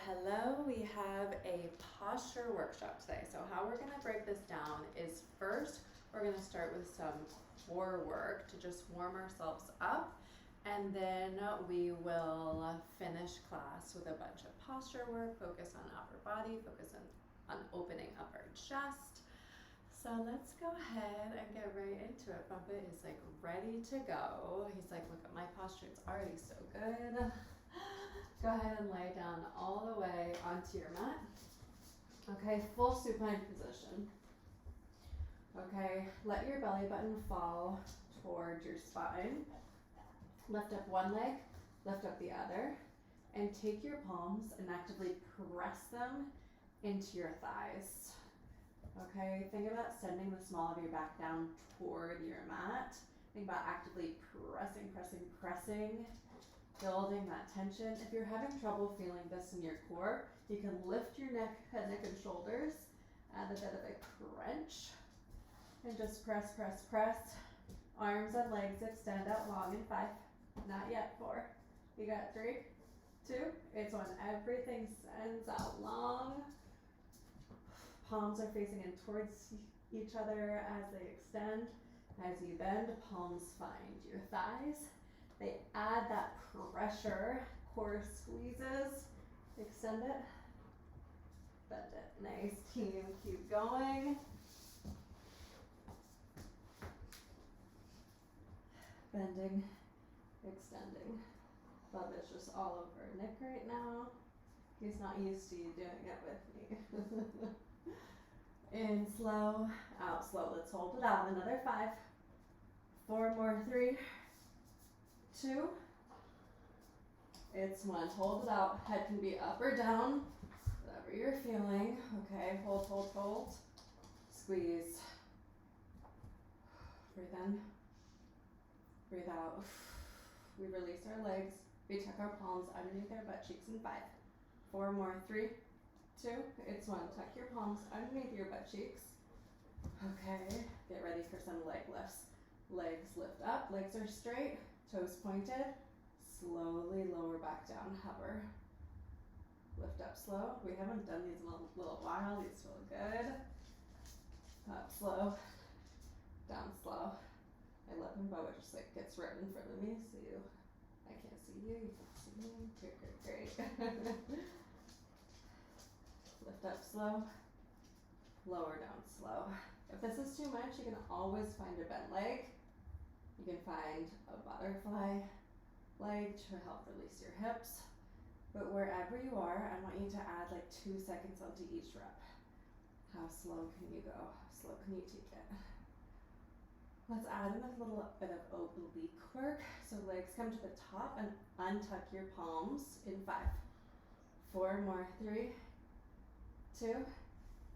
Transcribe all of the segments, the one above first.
Hello. We have a posture workshop today. So how we're going to break this down is first, we're going to start with some core work to just warm ourselves up. And then we will finish class with a bunch of posture work, focus on upper body, focus on opening up our chest. So let's go ahead and get right into it. Bubba is like ready to go. He's like, look at my posture, it's already so good. Go ahead and lay down all the way onto your mat. Okay, full supine position. Okay, let your belly button fall towards your spine. Lift up one leg, lift up the other, and take your palms and actively press them into your thighs. Okay, think about sending the small of your back down toward your mat. Think about actively pressing, building that tension. If you're having trouble feeling this in your core, you can lift your neck, head, neck, and shoulders, add a bit of a crunch, and just press. Arms and legs extend out long in 5, not yet 4. You got 3, 2, it's when everything sends out long. Palms are facing in towards each other as they extend. As you bend, palms find your thighs. They add that pressure, core squeezes, extend it, bend it. Nice team, keep going. Bending, extending. Bub is just all over Nick right now. He's not used to you doing it with me. In slow, out slow. Let's hold it out. Another 5, 4 more, 3, 2. It's 1. Hold it out. Head can be up or down, whatever you're feeling. Okay, hold. Squeeze. Breathe in. Breathe out. We release our legs. We tuck our palms underneath our butt cheeks in 5, 4 more, 3, 2. It's 1. Tuck your palms underneath your butt cheeks. Okay, get ready for some leg lifts. Legs lift up, legs are straight, toes pointed. Slowly lower back down, hover. Lift up slow. We haven't done these in a little while. These feel good. Up slow, down slow. I love when Bubba just like gets right in front of me, so I can't see you, you can see me. Great. Lift up slow, lower down slow. If this is too much, you can always find a bent leg. You can find a butterfly leg to help release your hips. But wherever you are, I want you to add like 2 seconds onto each rep. How slow can you go? How slow can you take it? Let's add in a little bit of oblique work. So legs come to the top and untuck your palms in 5, 4 more, 3, 2.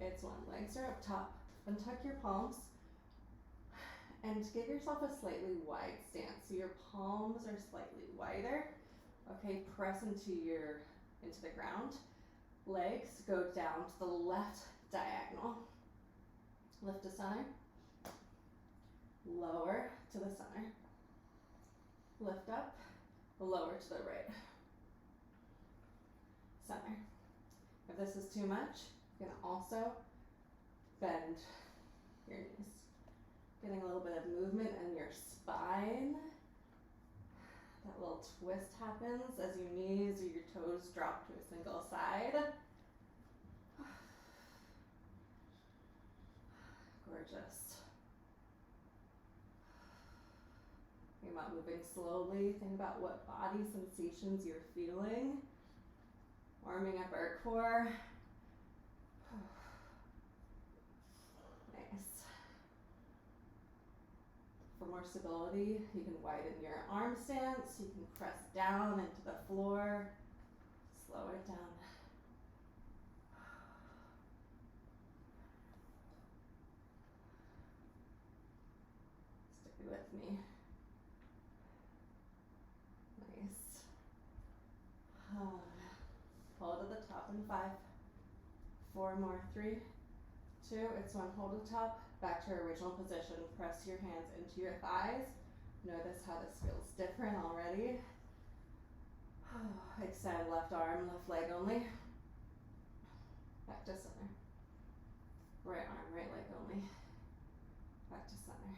It's 1. Legs are up top. Untuck your palms and give yourself a slightly wide stance. So your palms are slightly wider. Okay, press into the ground. Legs go down to the left diagonal. Lift to center. Lower to the center. Lift up. Lower to the right. Center. If this is too much, you can also bend your knees. Getting a little bit of movement in your spine. That little twist happens as your knees or your toes drop to a single side. Gorgeous. Think about moving slowly. Think about what body sensations you're feeling. Warming up our core. Nice. For more stability, you can widen your arm stance. You can press down into the floor. Slow it down. Stay with me. Nice. Hold at the top in 5, 4 more, 3, 2. It's 1. Hold at the top. Back to our original position. Press your hands into your thighs. Notice how this feels different already. Extend left arm, left leg only. back to center. Right arm, right leg only. Back to center.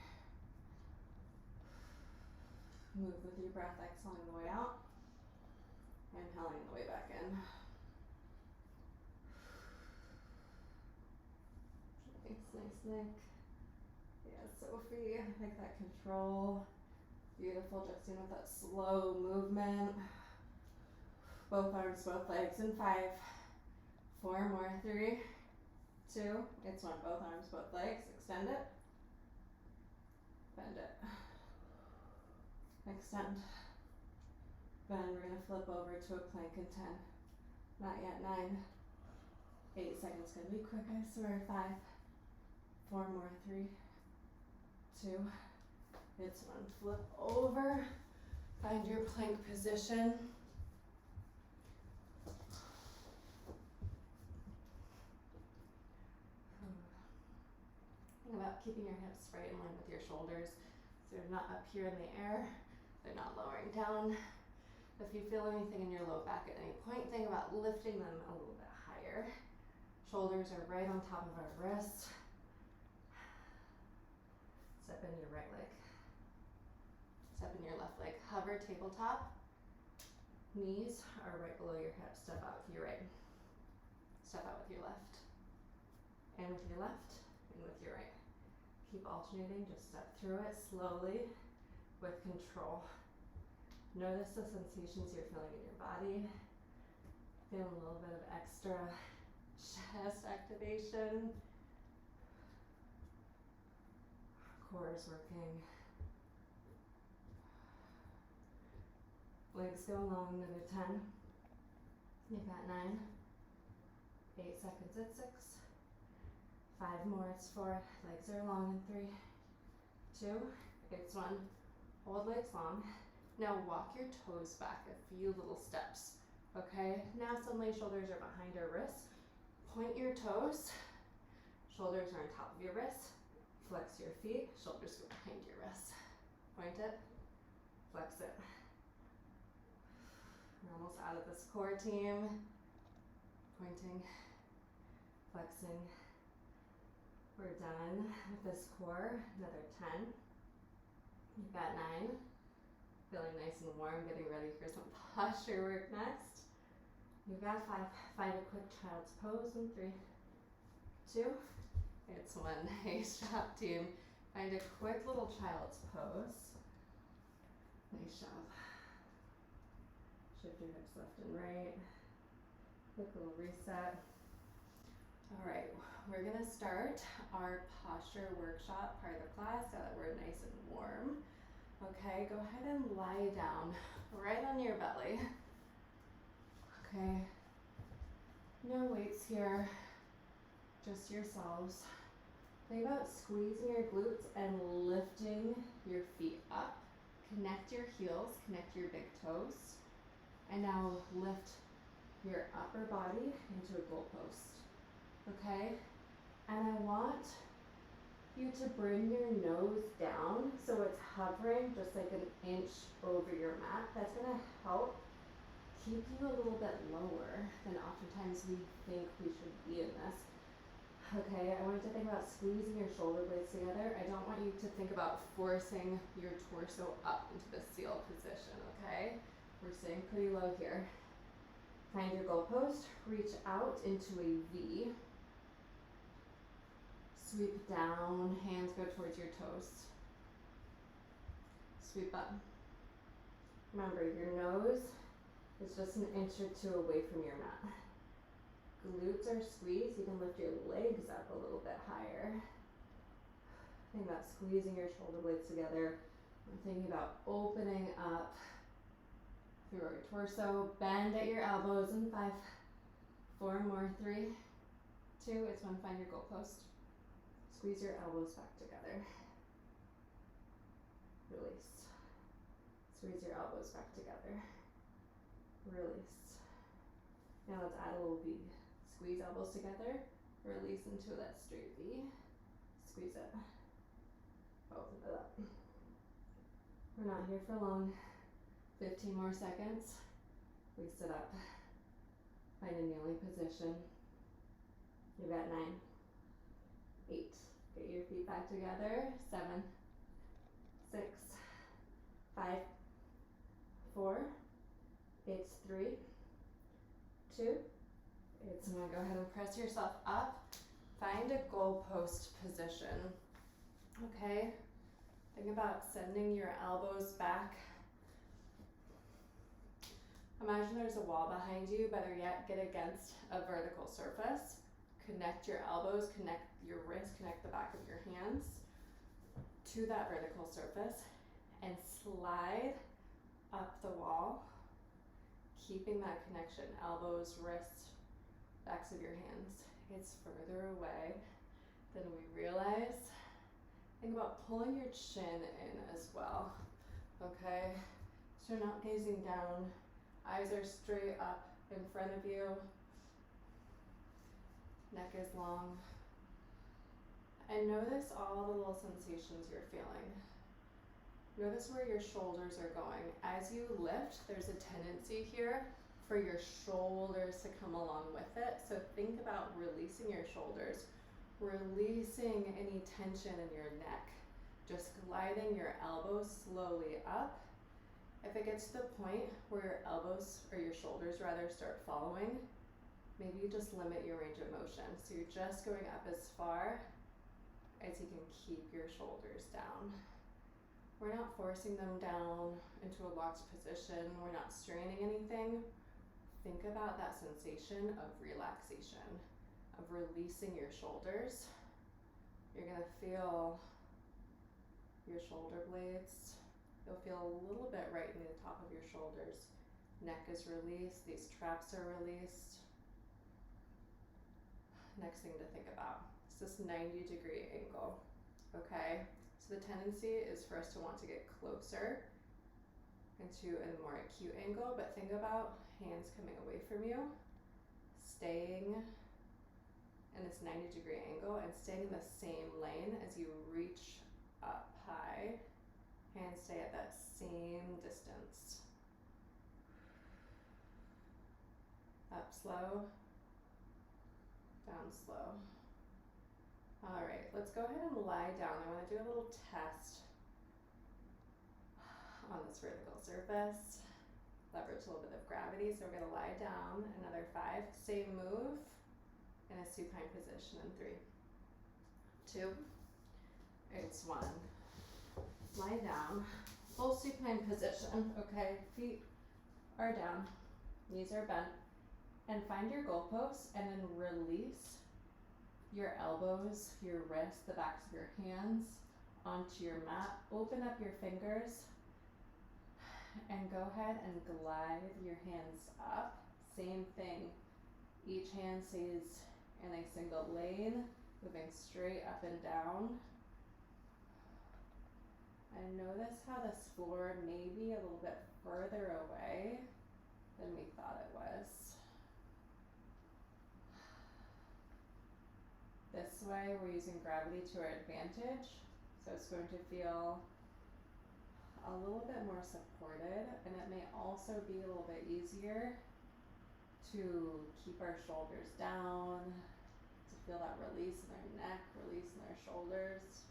Move with your breath, exhaling the way out. Inhaling the way back in. Nice neck. Yes, Sophie, I like that control. Beautiful, just with that slow movement. Both arms, both legs in 5, 4 more, 3, 2, it's 1, both arms, both legs, extend it. Bend it. Extend. Bend, we're gonna flip over to a plank in 10. Not yet, 9. 8 seconds, gonna be quick, I swear, 5. 4 more, 3, 2, it's 1, flip over, find your plank position. Think about keeping your hips right in line with your shoulders, so they're not up here in the air, they're not lowering down. If you feel anything in your low back at any point, think about lifting them a little bit higher. Shoulders are right on top of our wrists. Step in your right leg. Step in your left leg. Hover tabletop. Knees are right below your hips. Step out with your right. Step out with your left. In with your left, in with your right. Keep alternating, just step through it slowly with control. Notice the sensations you're feeling in your body. Feel a little bit of extra chest activation. Core is working. Legs go long, another 10. You've got 9. 8 seconds at 6. 5 more, it's 4. Legs are long in 3, 2, it's 1. Hold legs long. Now walk your toes back a few little steps. Okay, now suddenly shoulders are behind our wrists. Point your toes. Shoulders are on top of your wrists. Flex your feet, shoulders go behind your wrists. Point it, flex it. We're almost out of this core, team. Pointing, flexing. We're done with this core, another 10. You've got 9. Feeling nice and warm, getting ready for some posture work next. You've got 5. Find a quick child's pose in 3, 2, it's 1. Nice job, team. Find a quick little child's pose. Nice job. Shift your hips left and right. Quick little reset. All right, we're gonna start our posture workshop part of the class now that we're nice and warm. Okay, go ahead and lie down right on your belly. Okay, no weights here, just yourselves. Think about squeezing your glutes and lifting your feet up. Connect your heels, connect your big toes. And now lift your upper body into a goalpost. Okay? And I want you to bring your nose down so it's hovering just like an inch over your mat. That's gonna help keep you a little bit lower than oftentimes we think we should be in this. Okay, I want you to think about squeezing your shoulder blades together. I don't want you to think about forcing your torso up into the seal position, okay? We're staying pretty low here. Find your goalpost, reach out into a V. Sweep down, hands go towards your toes. Sweep up. Remember, your nose is just an inch or 2 away from your mat. Glutes are squeezed, you can lift your legs up a little bit higher. Think about squeezing your shoulder blades together. I'm thinking about opening up through our torso. Bend at your elbows in 5, 4 more, 3, 2, it's 1, find your goalpost. Squeeze your elbows back together. Release. Squeeze your elbows back together. Release. Now let's add a little V. Squeeze elbows together, release into that straight V. Squeeze it. Open it up. We're not here for long. 15 more seconds. We sit up. Find a kneeling position. You've got 9, 8. Get your feet back together. 7, 6, 5, 4. It's 3, 2. It's going to go ahead and press yourself up. Find a goalpost position. Okay? Think about sending your elbows back. Imagine there's a wall behind you, better yet, get against a vertical surface. Connect your elbows, connect your wrists, connect the back of your hands to that vertical surface and slide up the wall, keeping that connection, elbows, wrists, backs of your hands. It's further away than we realize. Think about pulling your chin in as well, okay? So you're not gazing down, eyes are straight up in front of you, neck is long. And notice all the little sensations you're feeling. Notice where your shoulders are going. As you lift, there's a tendency here for your shoulders to come along with it. So think about releasing your shoulders, releasing any tension in your neck, just gliding your elbows slowly up. If it gets to the point where your elbows, or your shoulders rather, start following, maybe you just limit your range of motion. So you're just going up as far as you can keep your shoulders down. We're not forcing them down into a locked position. We're not straining anything. Think about that sensation of relaxation, of releasing your shoulders. You're gonna feel your shoulder blades. You'll feel a little bit right in the top of your shoulders. Neck is released, these traps are released. Next thing to think about is this 90-degree angle, okay? So the tendency is for us to want to get closer into a more acute angle, but think about hands coming away from you, staying in this 90-degree angle and staying in the same lane as you reach up high. Hands stay at that same distance. Up slow, down slow. All right, let's go ahead and lie down. I want to do a little test on this vertical surface. Leverage a little bit of gravity. So we're going to lie down, another 5. Same move in a supine position in 3, 2, it's 1. Lie down, full supine position, okay? Feet are down, knees are bent, and find your goalposts and then release your elbows, your wrists, the backs of your hands onto your mat. Open up your fingers and go ahead and glide your hands up. Same thing, each hand stays in a single lane, moving straight up and down. And notice how this floor may be a little bit further away than we thought it was. This way we're using gravity to our advantage, so it's going to feel a little bit more supported, and it may also be a little bit easier to keep our shoulders down, to feel that release in their neck, release in their shoulders.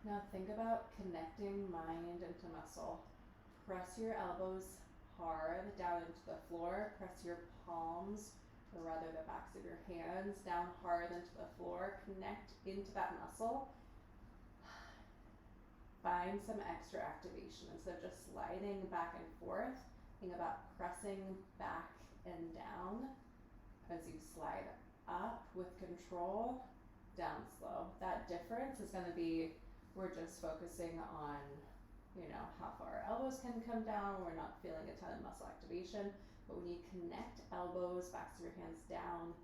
Now think about connecting mind into muscle. Press your elbows hard down into the floor. Press your palms, or rather the backs of your hands, down hard into the floor. Connect into that muscle. Find some extra activation. Instead of just sliding back and forth, think about pressing back and down as you slide up with control, down slow. That difference is going to be, we're just focusing on, how far our elbows can come down. We're not feeling a ton of muscle activation, but when you connect elbows, backs of your hands down,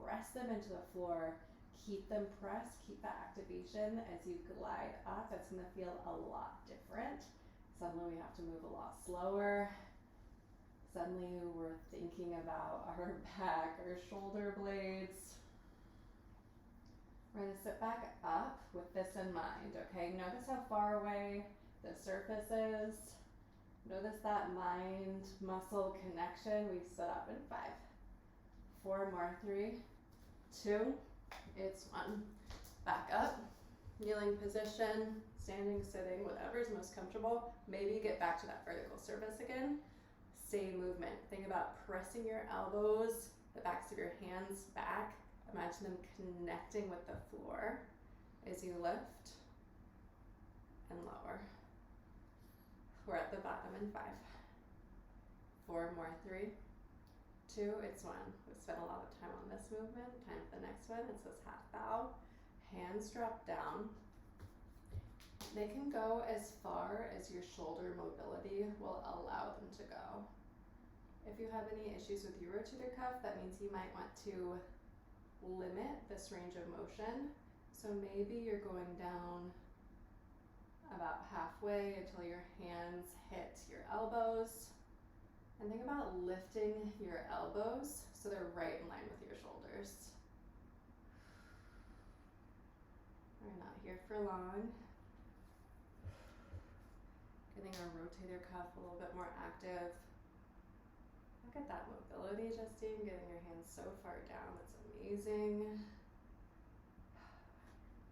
press them into the floor, keep them pressed, keep that activation as you glide up. That's going to feel a lot different. Suddenly we have to move a lot slower. Suddenly we're thinking about our back, our shoulder blades. We're going to sit back up with this in mind, okay? Notice how far away the surface is. Notice that mind-muscle connection. We sit up in 5, 4 more, 3, 2, it's 1. Back up, kneeling position, standing, sitting, whatever's most comfortable. Maybe get back to that vertical surface again. Same movement. Think about pressing your elbows, the backs of your hands back. Imagine them connecting with the floor as you lift and lower. We're at the bottom in 5. 4 more, 3, 2, it's 1. We spent a lot of time on this movement. Time for the next one. It says half bow. Hands drop down. They can go as far as your shoulder mobility will allow them to go. If you have any issues with your rotator cuff, that means you might want to limit this range of motion. So maybe you're going down about halfway until your hands hit your elbows. And think about lifting your elbows so they're right in line with your shoulders. We're not here for long. Getting our rotator cuff a little bit more active. Look at that mobility, Justine, getting your hands so far down, that's amazing.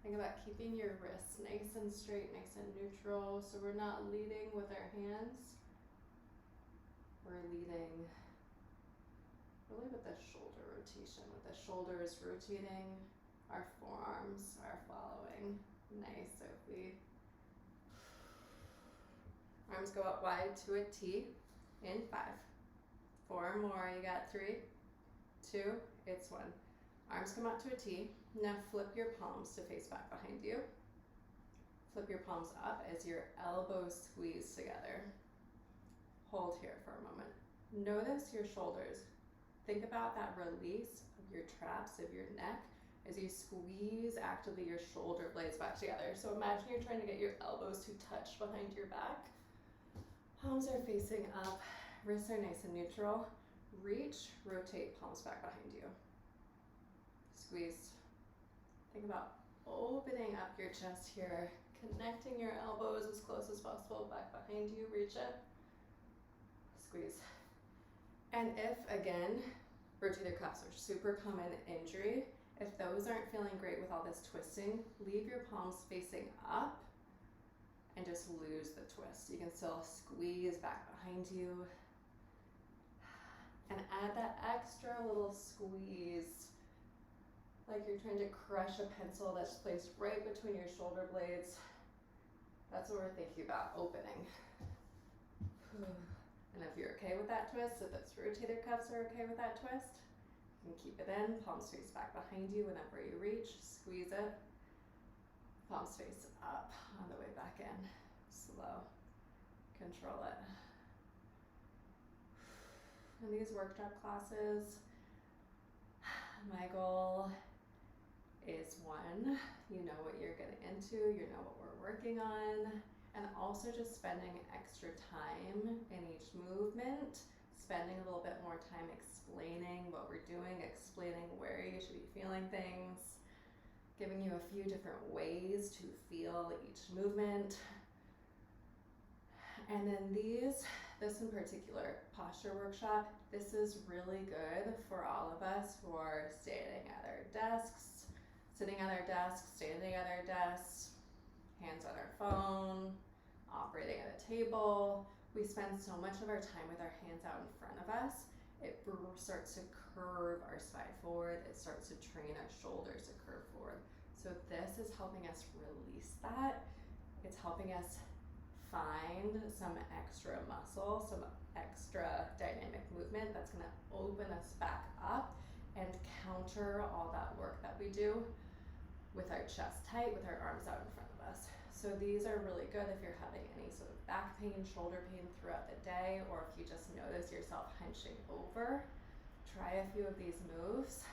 Think about keeping your wrists nice and straight, nice and neutral, so we're not leading with our hands. We're leading really with the shoulder rotation, with the shoulders rotating, our forearms are following. Nice, Sophie. Arms go out wide to a T in 5. 4 more, you got 3, 2, it's 1. Arms come out to a T. Now flip your palms to face back behind you. Flip your palms up as your elbows squeeze together. Hold here for a moment. Notice your shoulders. Think about that release of your traps of your neck as you squeeze actively your shoulder blades back together. So imagine you're trying to get your elbows to touch behind your back. Palms are facing up, wrists are nice and neutral. Reach, rotate, palms back behind you. Squeeze. Think about opening up your chest here, connecting your elbows as close as possible back behind you. Reach it. Squeeze. And if, again, rotator cuffs are super common injury, if those aren't feeling great with all this twisting, leave your palms facing up and just lose the twist. You can still squeeze back behind you and add that extra little squeeze, like you're trying to crush a pencil that's placed right between your shoulder blades. That's what we're thinking about, opening. And if you're okay with that twist, if those rotator cuffs are okay with that twist, you can keep it in, palms face back behind you whenever you reach, squeeze it, palms face up on the way back in, slow, control it. In these workshop classes, my goal is 1, you know what you're getting into, you know what we're working on, and also just spending extra time in each movement, spending a little bit more time explaining what we're doing, explaining where you should be feeling things, giving you a few different ways to feel each movement. And then this in particular, posture workshop, this is really good for all of us who are standing at our desks, sitting at our desks, standing at our desks, hands on our phone, operating at a table. We spend so much of our time with our hands out in front of us. It starts to curve our spine forward. It starts to train our shoulders to curve forward. So this is helping us release that. It's helping us find some extra muscle, some extra dynamic movement that's going to open us back up and counter all that work that we do with our chest tight, with our arms out in front of us. So these are really good if you're having any sort of back pain, shoulder pain throughout the day, or if you just notice yourself hunching over. Try a few of these moves.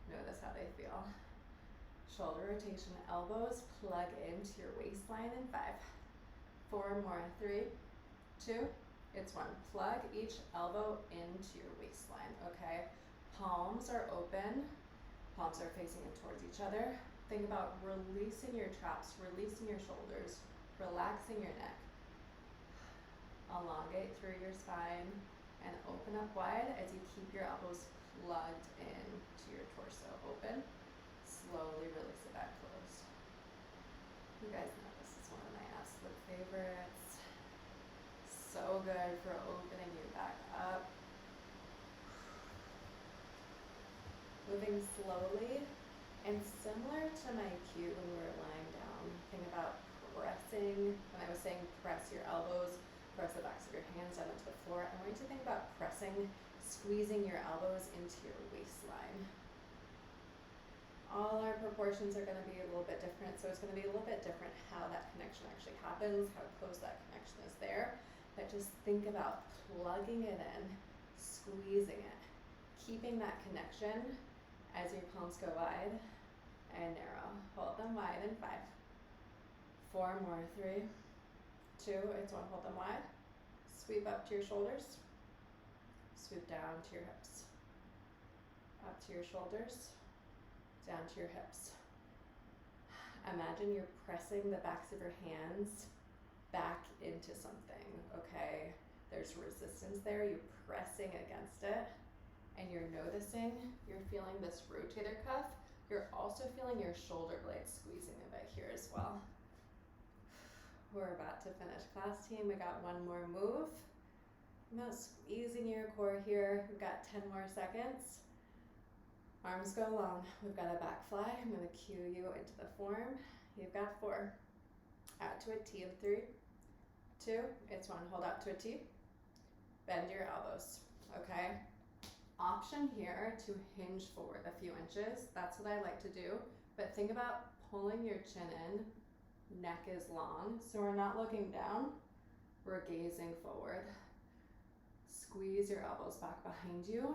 Notice how they feel. Shoulder rotation, elbows plug into your waistline in 5. 4 more, 3, 2, it's 1. Plug each elbow into your waistline, okay? Palms are open, palms are facing in towards each other. Think about releasing your traps, releasing your shoulders, relaxing your neck. Elongate through your spine and open up wide as you keep your elbows plugged in to your torso. Open, slowly release it back closed. You guys know this is one of my absolute favorites. So good for opening you back up. Moving slowly, and similar to my cue when we were lying down, think about pressing. When I was saying press your elbows, press the backs of your hands down into the floor, I want you to think about pressing, squeezing your elbows into your waistline. All our proportions are going to be a little bit different, so it's going to be a little bit different how that connection actually happens, how close that connection is there. But just think about plugging it in, squeezing it, keeping that connection as your palms go wide and narrow. Hold them wide in 5, 4 more, 3, 2, it's 1, hold them wide. Sweep up to your shoulders, sweep down to your hips, up to your shoulders, down to your hips. Imagine you're pressing the backs of your hands back into something, okay? There's resistance there, you're pressing against it, and you're noticing, you're feeling this rotator cuff, you're also feeling your shoulder blades squeezing a bit here as well. We're about to finish, class team. We got one more move. About squeezing your core here. We've got 10 more seconds. Arms go long. We've got a back fly. I'm going to cue you into the form. You've got 4. Out to a T in 3, 2, it's 1. Hold out to a T. Bend your elbows, okay? Option here to hinge forward a few inches. That's what I like to do. But think about pulling your chin in. Neck is long, so we're not looking down. We're gazing forward. Squeeze your elbows back behind you.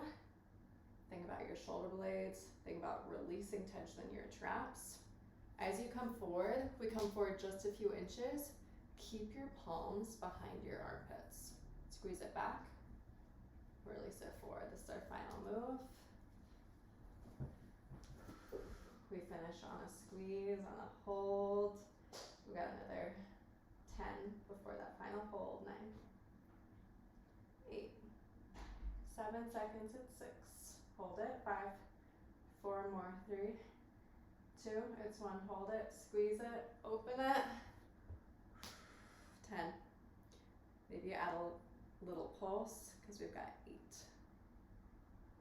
Think about your shoulder blades. Think about releasing tension in your traps. As you come forward, we come forward just a few inches. Keep your palms behind your armpits. Squeeze it back. Release it forward. This is our final move. We finish on a squeeze, on a hold. We got another 10 before that final hold. 9, 8, 7 seconds at 6. Hold it. 5, 4 more. 3, 2, it's 1. Hold it. Squeeze it. Open it. 10. Maybe add a little pulse because we've got 8,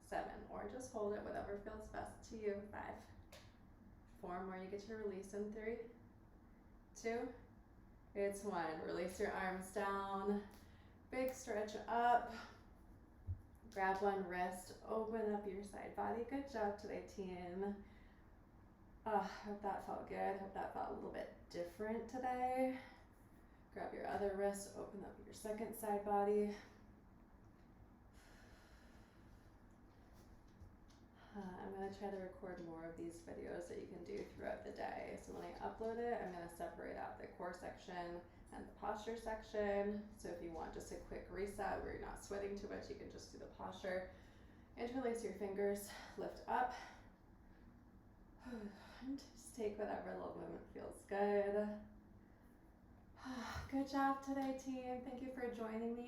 7, or just hold it, whatever feels best to you. 5, 4 more. You get your release in 3, 2, it's 1. Release your arms down. Big stretch up. Grab one wrist. Open up your side body. Good job today, team. Hope that felt good. Hope that felt a little bit different today. Grab your other wrist. Open up your second side body. I'm going to try to record more of these videos that you can do throughout the day. So when I upload it, I'm going to separate out the core section and the posture section. So if you want just a quick reset where you're not sweating too much, you can just do the posture. Interlace your fingers, lift up. And just take whatever little movement feels good. Good job today, team. Thank you for joining me.